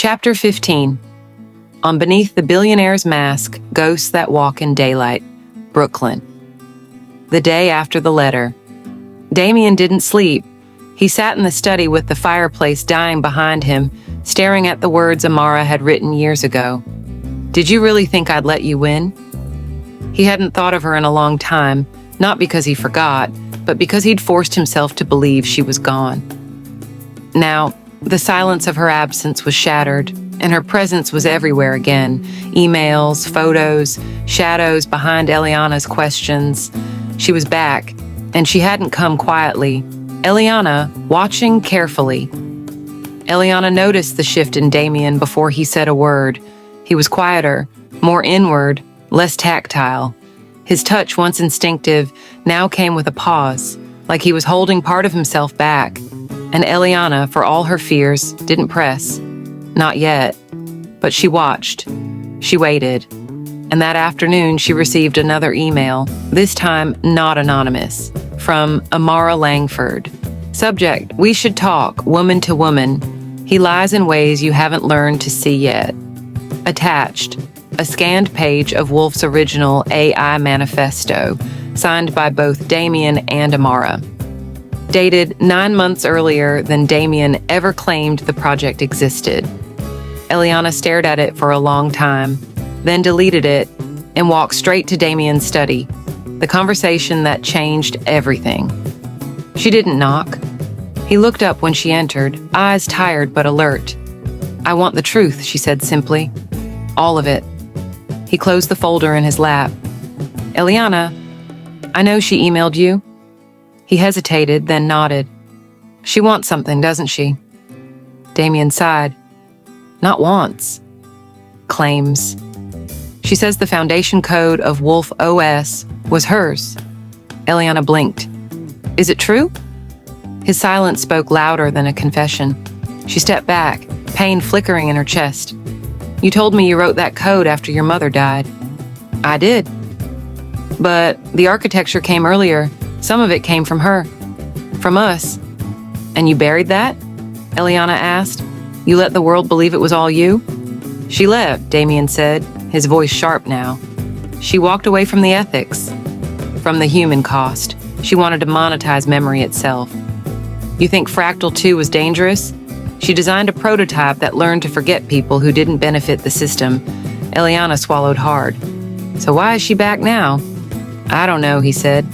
Chapter 15. On Beneath the Billionaire's Mask, Ghosts That Walk in Daylight, Brooklyn. The day after the letter. Damian didn't sleep. He sat in the study with the fireplace dying behind him, staring at the words Amara had written years ago. "Did you really think I'd let you win?" He hadn't thought of her in a long time, not because he forgot, but because he'd forced himself to believe she was gone. Now, the silence of her absence was shattered, and her presence was everywhere again. Emails, photos, shadows behind Eliana's questions. She was back, and she hadn't come quietly. Eliana, watching carefully. Eliana noticed the shift in Damian before he said a word. He was quieter, more inward, less tactile. His touch, once instinctive, now came with a pause, like he was holding part of himself back. And Eliana, for all her fears, didn't press. Not yet. But she watched. She waited. And that afternoon, she received another email, this time not anonymous, from Amara Langford. Subject: "We should talk, woman to woman. He lies in ways you haven't learned to see yet." Attached: a scanned page of Wolf's original AI manifesto, signed by both Damian and Amara. Dated 9 months earlier than Damian ever claimed the project existed. Eliana stared at it for a long time, then deleted it and walked straight to Damian's study, the conversation that changed everything. She didn't knock. He looked up when she entered, eyes tired but alert. "I want the truth," she said simply. "All of it." He closed the folder in his lap. "Eliana, I know she emailed you." He hesitated, then nodded. "She wants something, doesn't she?" Damian sighed. "Not wants. Claims. She says the foundation code of Wolf OS was hers." Eliana blinked. "Is it true?" His silence spoke louder than a confession. She stepped back, pain flickering in her chest. "You told me you wrote that code after your mother died." "I did. But the architecture came earlier. Some of it came from her. From us." "And you buried that?" Eliana asked. "You let the world believe it was all you?" "She left," Damian said, his voice sharp now. "She walked away from the ethics, from the human cost. She wanted to monetize memory itself." "You think Fractal 2 was dangerous?" "She designed a prototype that learned to forget people who didn't benefit the system." Eliana swallowed hard. "So why is she back now?" "I don't know," he said.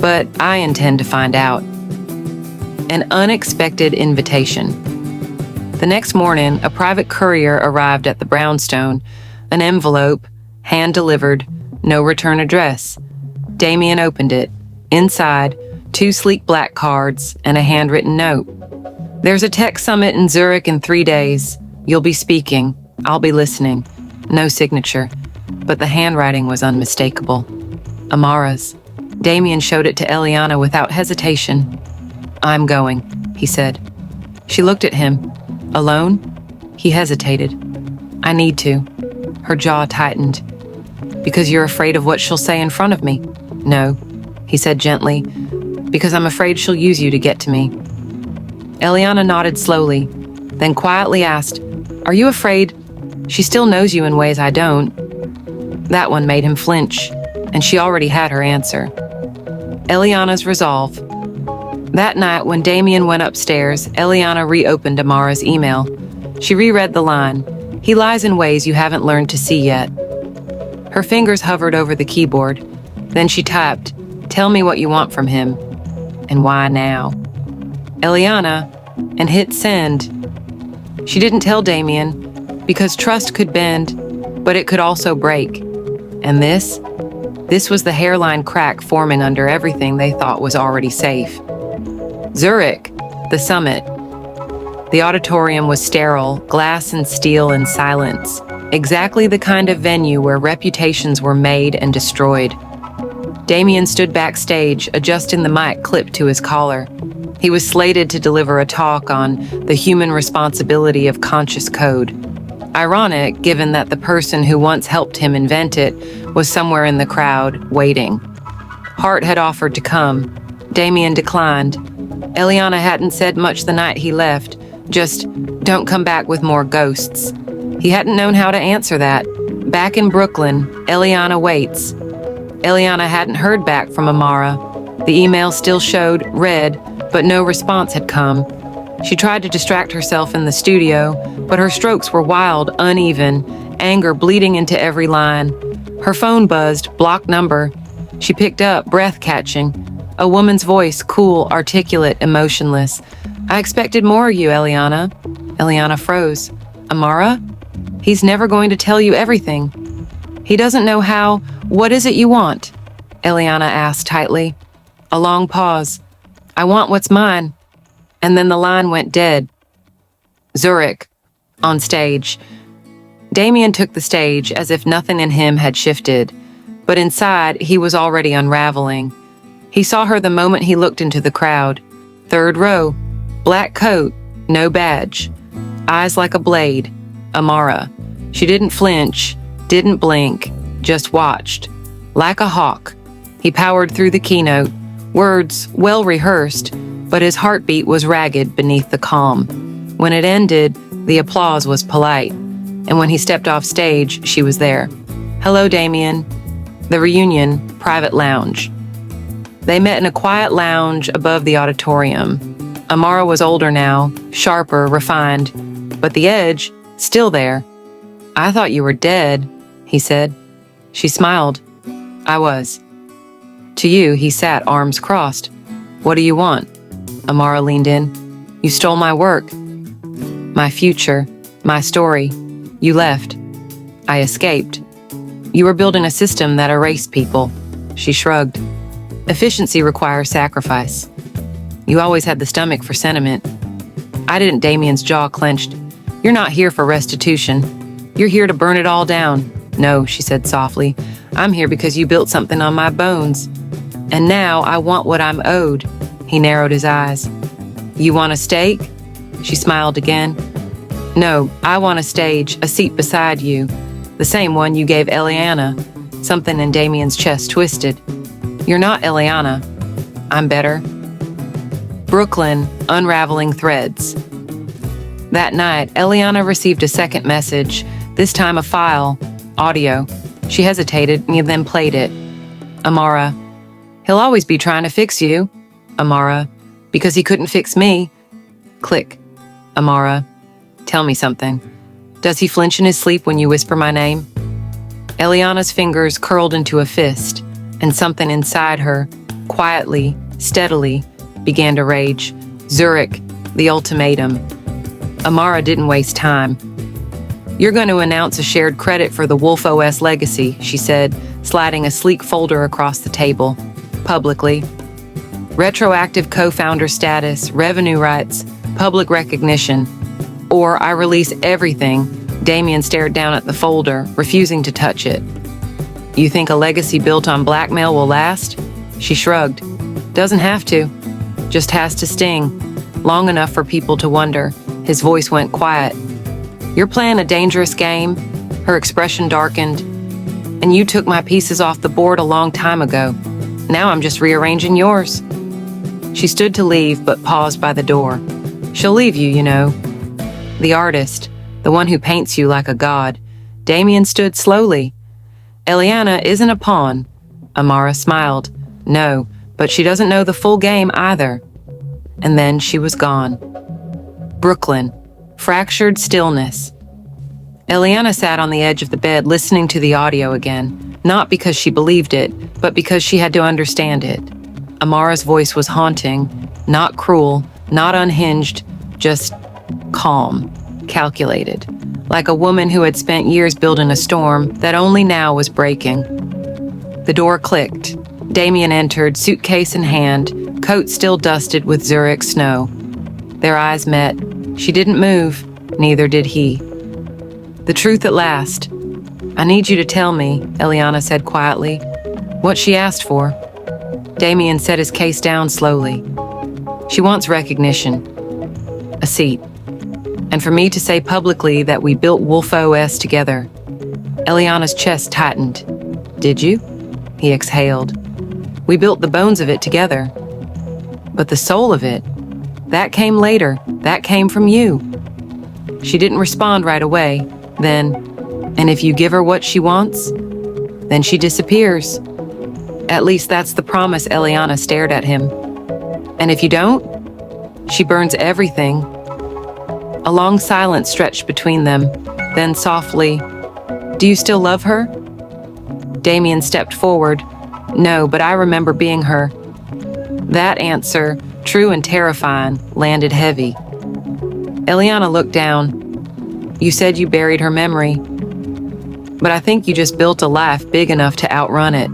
"But I intend to find out." An unexpected invitation. The next morning, a private courier arrived at the brownstone, an envelope, hand-delivered, no return address. Damian opened it. Inside, 2 sleek black cards and a handwritten note. "There's a tech summit in Zurich in 3 days. You'll be speaking. I'll be listening." No signature, but the handwriting was unmistakable. Amara's. Damian showed it to Eliana without hesitation. "I'm going," he said. She looked at him. "Alone?" He hesitated. "I need to." Her jaw tightened. "Because you're afraid of what she'll say in front of me?" "No," he said gently. "Because I'm afraid she'll use you to get to me." Eliana nodded slowly, then quietly asked, "Are you afraid she still knows you in ways I don't?" That one made him flinch, and she already had her answer. Eliana's resolve. That night, when Damian went upstairs, Eliana reopened Amara's email. She reread the line, "He lies in ways you haven't learned to see yet." Her fingers hovered over the keyboard. Then she typed, "Tell me what you want from him, and why now?" Eliana, and hit send. She didn't tell Damian, because trust could bend, but it could also break. And this was the hairline crack forming under everything they thought was already safe. Zurich, the summit. The auditorium was sterile, glass and steel and silence. Exactly the kind of venue where reputations were made and destroyed. Damian stood backstage, adjusting the mic clipped to his collar. He was slated to deliver a talk on the human responsibility of conscious code. Ironic, given that the person who once helped him invent it was somewhere in the crowd, waiting. Hart had offered to come. Damian declined. Eliana hadn't said much the night he left, Just, don't come back with more ghosts. He hadn't known how to answer that. Back in Brooklyn, Eliana waits. Eliana hadn't heard back from Amara. The email still showed read, but no response had come. She tried to distract herself in the studio, but her strokes were wild, uneven, anger bleeding into every line. Her phone buzzed, blocked number. She picked up, breath catching. A woman's voice, cool, articulate, emotionless. I expected more of you, Eliana. Eliana froze. Amara? He's never going to tell you everything. He doesn't know how. What is it you want? Eliana asked tightly. A long pause. I want what's mine. And then the line went dead. Zurich, on stage. Damian took the stage as if nothing in him had shifted, but inside he was already unraveling. He saw her the moment he looked into the crowd. Third row, black coat, no badge, eyes like a blade. Amara. She didn't flinch, didn't blink, just watched. Like a hawk, he powered through the keynote, words well rehearsed, but his heartbeat was ragged beneath the calm. When it ended, the applause was polite, and when he stepped off stage, she was there. Hello, Damian. The reunion, private lounge. They met in a quiet lounge above the auditorium. Amara was older now, sharper, refined, but the edge, still there. I thought you were dead, he said. She smiled. I was. To you, he sat, arms crossed. What do you want? Amara leaned in. You stole my work, my future, my story. You left. I escaped. You were building a system that erased people. She shrugged. Efficiency requires sacrifice. You always had the stomach for sentiment. I didn't. Damian's jaw clenched. You're not here for restitution. You're here to burn it all down. No, she said softly. I'm here because you built something on my bones. And now I want what I'm owed. He narrowed his eyes. You want a stake? She smiled again. No, I want a stage, a seat beside you. The same one you gave Eliana. Something in Damian's chest twisted. You're not Eliana. I'm better. Brooklyn, unraveling threads. That night, Eliana received a second message, this time a file, audio. She hesitated and then played it. Amara. He'll always be trying to fix you. Amara. Because he couldn't fix me. Click. Amara. Tell me something. Does he flinch in his sleep when you whisper my name? Eliana's fingers curled into a fist, and something inside her, quietly, steadily, began to rage. Zurich, the ultimatum. Amara didn't waste time. You're going to announce a shared credit for the Wolf OS legacy, she said, sliding a sleek folder across the table. Publicly. Retroactive co-founder status, revenue rights, public recognition. Or I release everything. Damian stared down at the folder, refusing to touch it. You think a legacy built on blackmail will last? She shrugged. Doesn't have to. Just has to sting. Long enough for people to wonder. His voice went quiet. You're playing a dangerous game. Her expression darkened. And you took my pieces off the board a long time ago. Now I'm just rearranging yours. She stood to leave, but paused by the door. She'll leave you, you know. The artist, the one who paints you like a god. Damian stood slowly. Eliana isn't a pawn. Amara smiled. No, but she doesn't know the full game either. And then she was gone. Brooklyn. Fractured stillness. Eliana sat on the edge of the bed listening to the audio again, not because she believed it, but because she had to understand it. Amara's voice was haunting, not cruel, not unhinged, just calm, calculated, like a woman who had spent years building a storm that only now was breaking. The door clicked. Damian entered, suitcase in hand, coat still dusted with Zurich snow. Their eyes met. She didn't move, neither did he. The truth at last. I need you to tell me, Eliana said quietly, what she asked for. Damian set his case down slowly. She wants recognition. A seat. And for me to say publicly that we built Wolf OS together. Eliana's chest tightened. Did you? He exhaled. We built the bones of it together. But the soul of it, That came later. That came from you." She didn't respond right away. Then, "And if you give her what she wants, then she disappears. At least that's the promise." Eliana stared at him. "And if you don't, she burns everything." A long silence stretched between them. Then softly, "Do you still love her?" Damian stepped forward. "No, but I remember being her." That answer, true and terrifying, landed heavy. Eliana looked down. "You said you buried her memory, but I think you just built a life big enough to outrun it."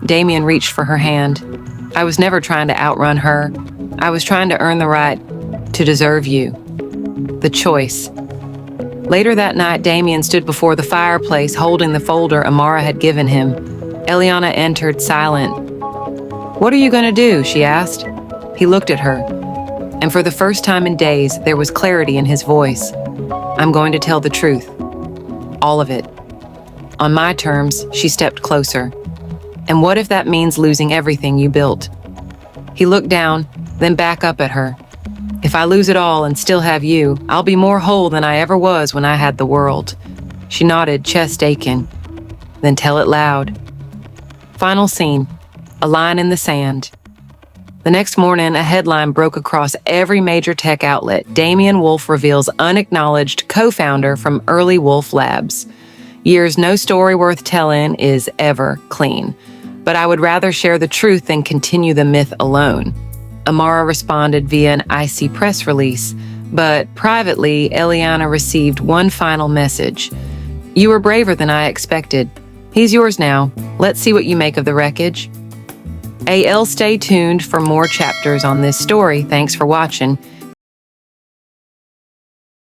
Damian reached for her hand. "I was never trying to outrun her. I was trying to earn the right to deserve you. The choice." Later that night, Damian stood before the fireplace holding the folder Amara had given him. Eliana entered, silent. "What are you going to do?" she asked. He looked at her, and for the first time in days, there was clarity in his voice. "I'm going to tell the truth. All of it. On my terms." She stepped closer. "And what if that means losing everything you built?" He looked down, then back up at her. "If I lose it all and still have you, I'll be more whole than I ever was when I had the world." She nodded, chest aching. "Then tell it loud." Final scene. A line in the sand. The next morning, a headline broke across every major tech outlet. Damian Wolf reveals unacknowledged co-founder from early Wolf Labs. Years no story worth telling is ever clean. But I would rather share the truth than continue the myth alone. Amara responded via an icy press release, but privately, Eliana received one final message. "You were braver than I expected. He's yours now. Let's see what you make of the wreckage." AL, stay tuned for more chapters on this story. Thanks for watching.